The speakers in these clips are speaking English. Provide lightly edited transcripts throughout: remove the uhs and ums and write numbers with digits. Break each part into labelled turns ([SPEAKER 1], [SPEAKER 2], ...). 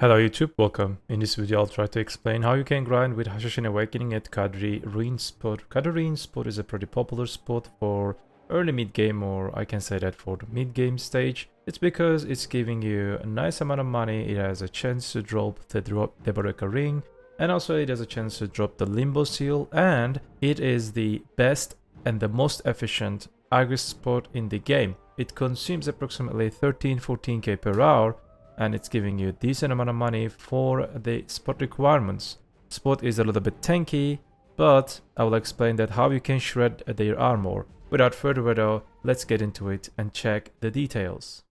[SPEAKER 1] Hello YouTube, welcome. In this video I'll try to explain how you can grind with Hashashin Awakening at Cadry Ruin Spot. Cadry Ruin Spot is a pretty popular spot for early mid-game, or I can say that for the mid-game stage. It's because it's giving you a nice amount of money, it has a chance to drop the Deboreka ring, and also it has a chance to drop the Limbo seal, and it is the best and the most efficient aggro spot in the game. It consumes approximately 13-14k per hour, and it's giving you a decent amount of money for the spot requirements. Spot is a little bit tanky, but I will explain that how you can shred their armor. Without further ado, let's get into it and check the details.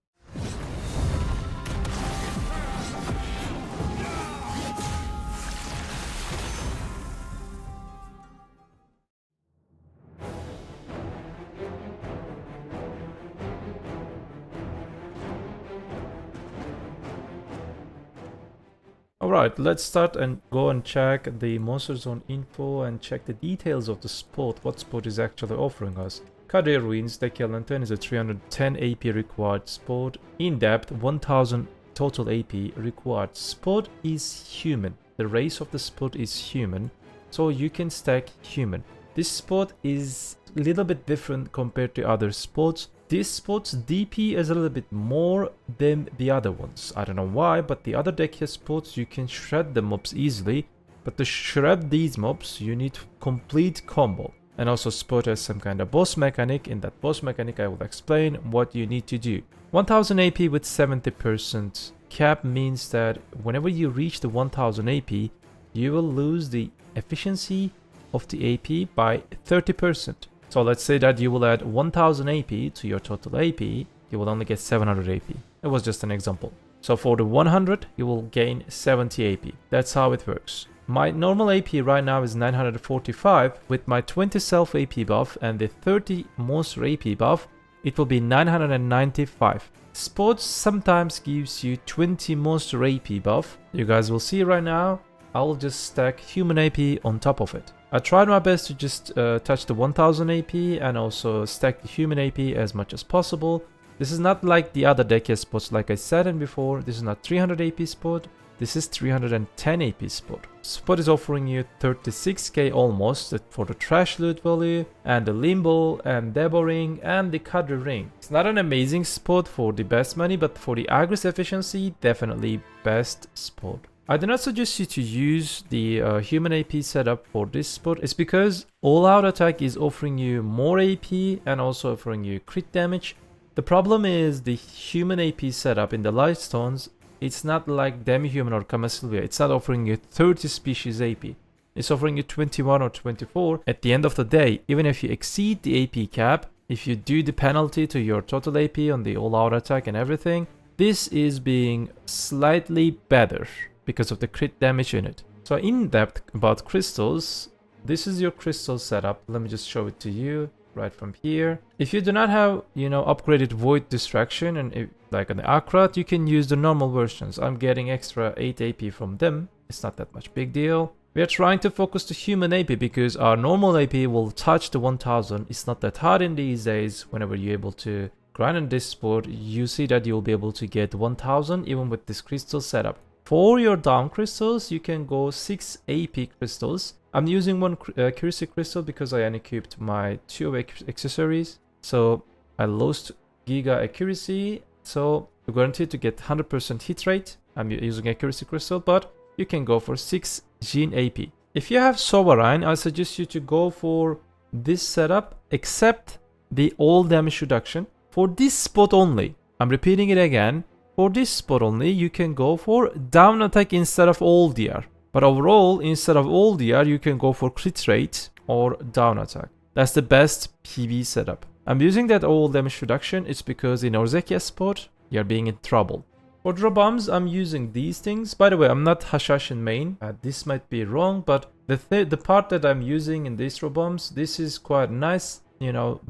[SPEAKER 1] Alright, let's start and go and check the Monster Zone info and check the details of the spot, what spot is actually offering us. Cadry Ruins, the Lantern is a 310 AP required spot, in depth 1000 total AP required. Spot is human, the race of the spot is human, so you can stack human. This spot is a little bit different compared to other spots. This spot's DP is a little bit more than the other ones. I don't know why, but the other deck spots you can shred the mobs easily, but to shred these mobs you need complete combo. And also spot has some kind of boss mechanic. In that boss mechanic I will explain what you need to do. 1000 AP with 70% cap means that whenever you reach the 1000 AP, you will lose the efficiency of the AP by 30%. So let's say that you will add 1000 AP to your total AP, you will only get 700 AP. It was just an example. So for the 100, you will gain 70 AP. That's how it works. My normal AP right now is 945. With my 20 self AP buff and the 30 monster AP buff, it will be 995. Sports sometimes gives you 20 monster AP buff. You guys will see right now, I will just stack human AP on top of it. I tried my best to just touch the 1000 AP and also stack the human AP as much as possible. This is not like the other deck spots, like I said in before. This is not 300 AP spot. This is 310 AP spot. Spot is offering you 36k almost for the trash loot value and the Limbo and Debo ring and the Cadry ring. It's not an amazing spot for the best money, but for the aggro efficiency, definitely best spot. I do not suggest you to use the human AP setup for this spot. It's because all-out attack is offering you more AP and also offering you crit damage. The problem is the human AP setup in the Lightstones, it's not like Demi-Human or Kamasilvia. It's not offering you 30 species AP. It's offering you 21 or 24. At the end of the day, even if you exceed the AP cap, if you do the penalty to your total AP on the all-out attack and everything, this is being slightly better because of the crit damage in it. So in depth about crystals, this is your crystal setup. Let me just show it to you right from here. If you do not have, upgraded Void Distraction and like an Akrat, you can use the normal versions. I'm getting extra 8 AP from them. It's not that much big deal. We are trying to focus the human AP because our normal AP will touch the 1000. It's not that hard in these days. Whenever you're able to grind on this spot, you see that you'll be able to get 1000 even with this crystal setup. For your down crystals, you can go 6 AP crystals. I'm using one accuracy crystal because I unequipped my 2 accessories. So I lost Giga accuracy. So you're guaranteed to get 100% hit rate. I'm using accuracy crystal, but you can go for 6 Gene AP. If you have Sovereign, I suggest you to go for this setup, except the all damage reduction. For this spot only, I'm repeating it again. For this spot only, you can go for down attack instead of all DR. But overall, instead of all DR, you can go for crit rate or down attack. That's the best PvE setup. I'm using that all damage reduction. It's because in Orzekia spot, you're being in trouble. For draw bombs, I'm using these things. By the way, I'm not Hashashin main. This might be wrong, but the part that I'm using in these draw bombs, this is quite nice.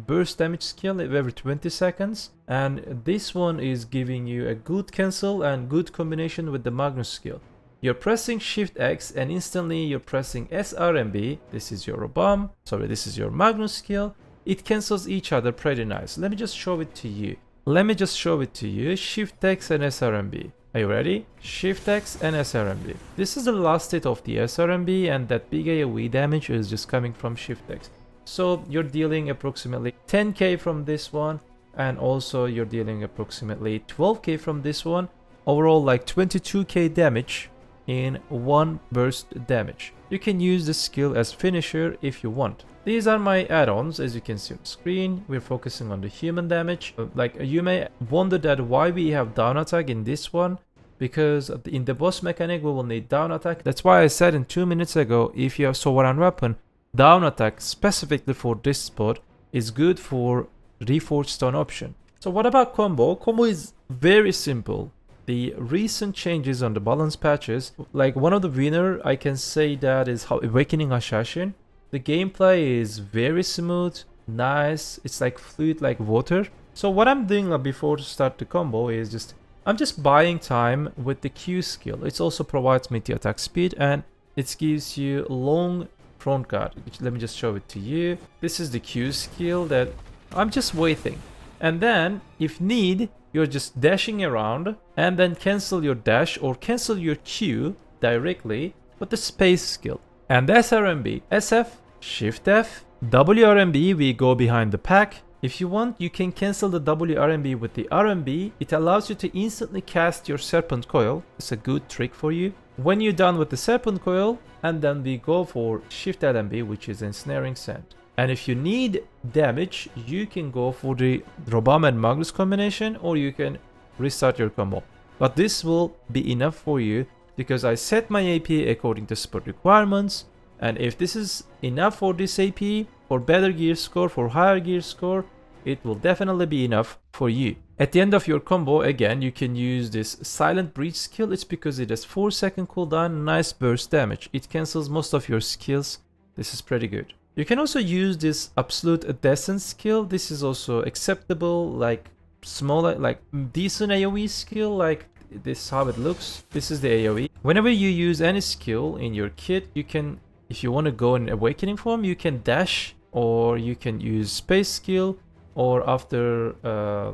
[SPEAKER 1] Burst damage skill every 20 seconds, and this one is giving you a good cancel and good combination with the Magnus skill. You're pressing Shift X and instantly you're pressing SRMB. This is your bomb, this is your Magnus skill. It cancels each other pretty nice. Let me just show it to you. Shift X and SRMB. Are you ready? Shift X and SRMB. This is the last state of the SRMB, and that big AoE damage is just coming from Shift X. So you're dealing approximately 10k from this one, and also you're dealing approximately 12k from this one. Overall, like 22k damage in one burst damage. You can use this skill as finisher if you want. These are my add-ons. As you can see on the screen, we're focusing on the human damage. Like, you may wonder that why we have down attack in this one, because in the boss mechanic we will need down attack. That's why I said in 2 minutes ago, if you have sovereign weapon, down attack specifically for this spot is good for reforged stone option. So what about combo? Combo is very simple. The recent changes on the balance patches, like one of the winner I can say that is how Awakening Hashashin. The gameplay is very smooth, nice, it's like fluid like water. So what I'm doing before to start the combo is I'm just buying time with the Q skill. It also provides me the attack speed and it gives you long front guard. Let me just show it to you. This is the Q skill that I'm just waiting. And then if need, you're just dashing around and then cancel your dash or cancel your Q directly with the space skill. And SRMB, SF, Shift F, WRMB, we go behind the pack. If you want, you can cancel the WRMB with the RMB. It allows you to instantly cast your Serpent Coil. It's a good trick for you. When you're done with the Serpent Coil, and then we go for Shift LMB, which is Ensnaring Sand. And if you need damage, you can go for the Robam and Magnus combination, or you can restart your combo. But this will be enough for you, because I set my AP according to spot requirements, and if this is enough for this AP, for better gear score, for higher gear score, it will definitely be enough for you. At the end of your combo, again, you can use this Silent Breach skill. It's because it has 4-second cooldown, nice burst damage. It cancels most of your skills. This is pretty good. You can also use this Absolute Descent skill. This is also acceptable, like smaller, like decent AoE skill, like this is how it looks. This is the AoE. Whenever you use any skill in your kit, you can, if you want to go in Awakening form, you can dash, or you can use space skill, or after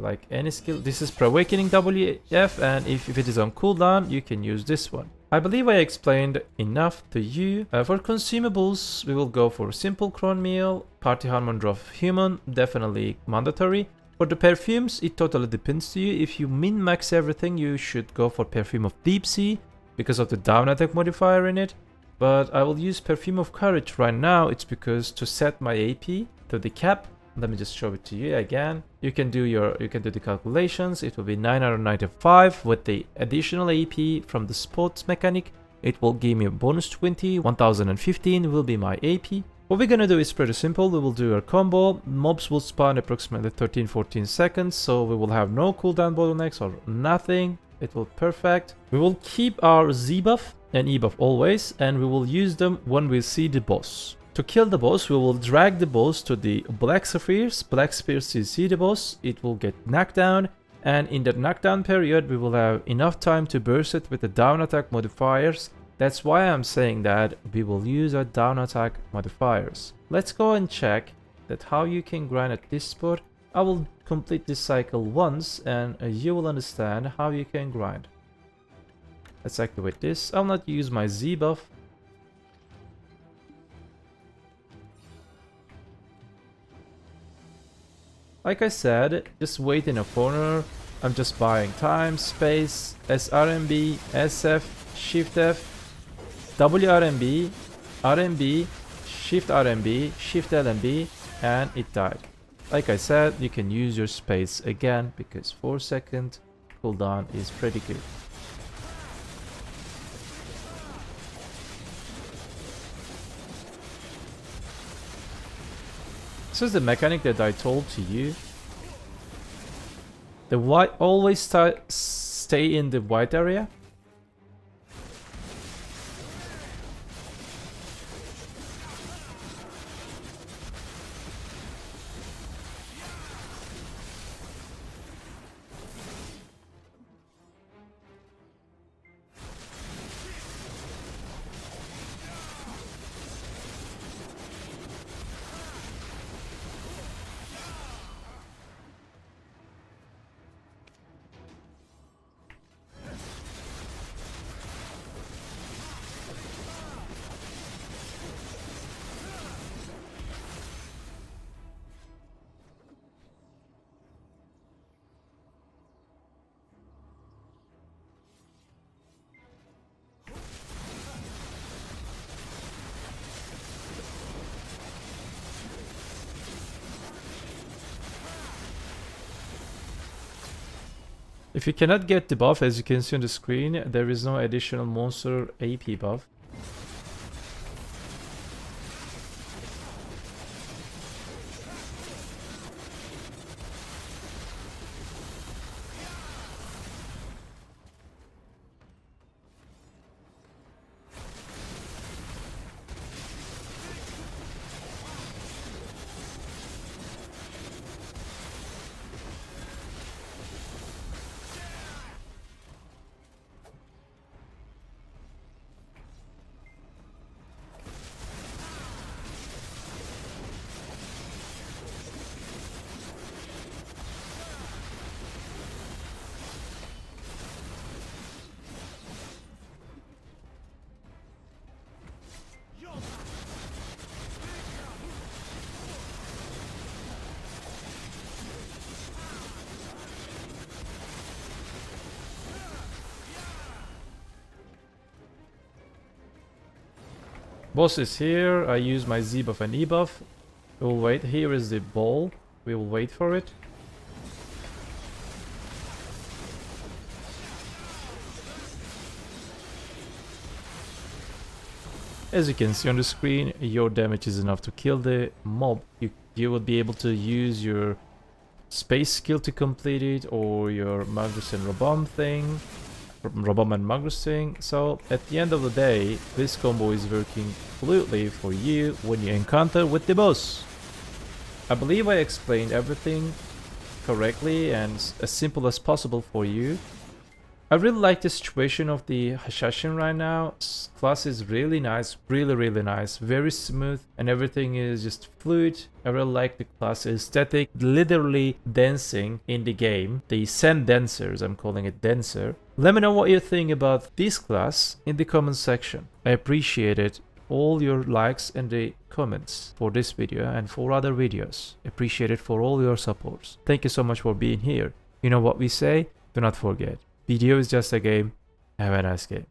[SPEAKER 1] like any skill. This is per Awakening WF, and if it is on cooldown, you can use this one. I believe I explained enough to you. For consumables, we will go for Simple Cron Meal, Party Harmon Drop Human, definitely mandatory. For the perfumes, it totally depends to you. If you min-max everything, you should go for Perfume of Deep Sea because of the down attack modifier in it. But I will use Perfume of Courage right now. It's because to set my AP to the cap. Let me just show it to you again. You can do the calculations. It will be 995 with the additional AP from the sports mechanic. It will give me a bonus 20. 1015 will be my AP. What we're gonna do is pretty simple. We will do our combo. Mobs will spawn approximately 13-14 seconds, so we will have no cooldown bottlenecks or nothing. It will perfect. We will keep our Z buff and E buff always, and we will use them when we see the boss. To kill the boss, we will drag the boss to the Black Spheres. Black Spheres CC the boss. It will get knocked down, and in that knockdown period, we will have enough time to burst it with the down attack modifiers. That's why I'm saying that we will use our down attack modifiers. Let's go and check that how you can grind at this spot. I will complete this cycle once and you will understand how you can grind. Let's activate this. I'll not use my Z buff. Like I said, just wait in a corner. I'm just buying time, space, SRMB, SF, Shift F, WRMB, RMB, Shift RMB, Shift LMB, and it died. Like I said, you can use your space again because 4-second cooldown is pretty good. This is the mechanic that I told to you. The white always stay in the white area. If you cannot get the buff, as you can see on the screen, there is no additional monster AP buff. Boss is here. I use my Z buff and E buff. We'll wait. Here is the ball. We will wait for it. As you can see on the screen, your damage is enough to kill the mob. You will be able to use your space skill to complete it, or your Magnus and Robom thing. Robom and Magnus thing. So at the end of the day, this combo is working fluidly for you when you encounter with the boss. I believe I explained everything correctly and as simple as possible for you. I really like the situation of the Hashashin right now. Class is really nice, really nice, very smooth, and everything is just fluid. I really like the class aesthetic, literally dancing in the game. The sand dancers, I'm calling it dancer. Let me know what you think about this class in the comment section. I appreciate it. All your likes and the comments for this video and for other videos. Appreciate it for all your supports. Thank you so much for being here. You know what we say? Do not forget. BDO is just a game. Have a nice game.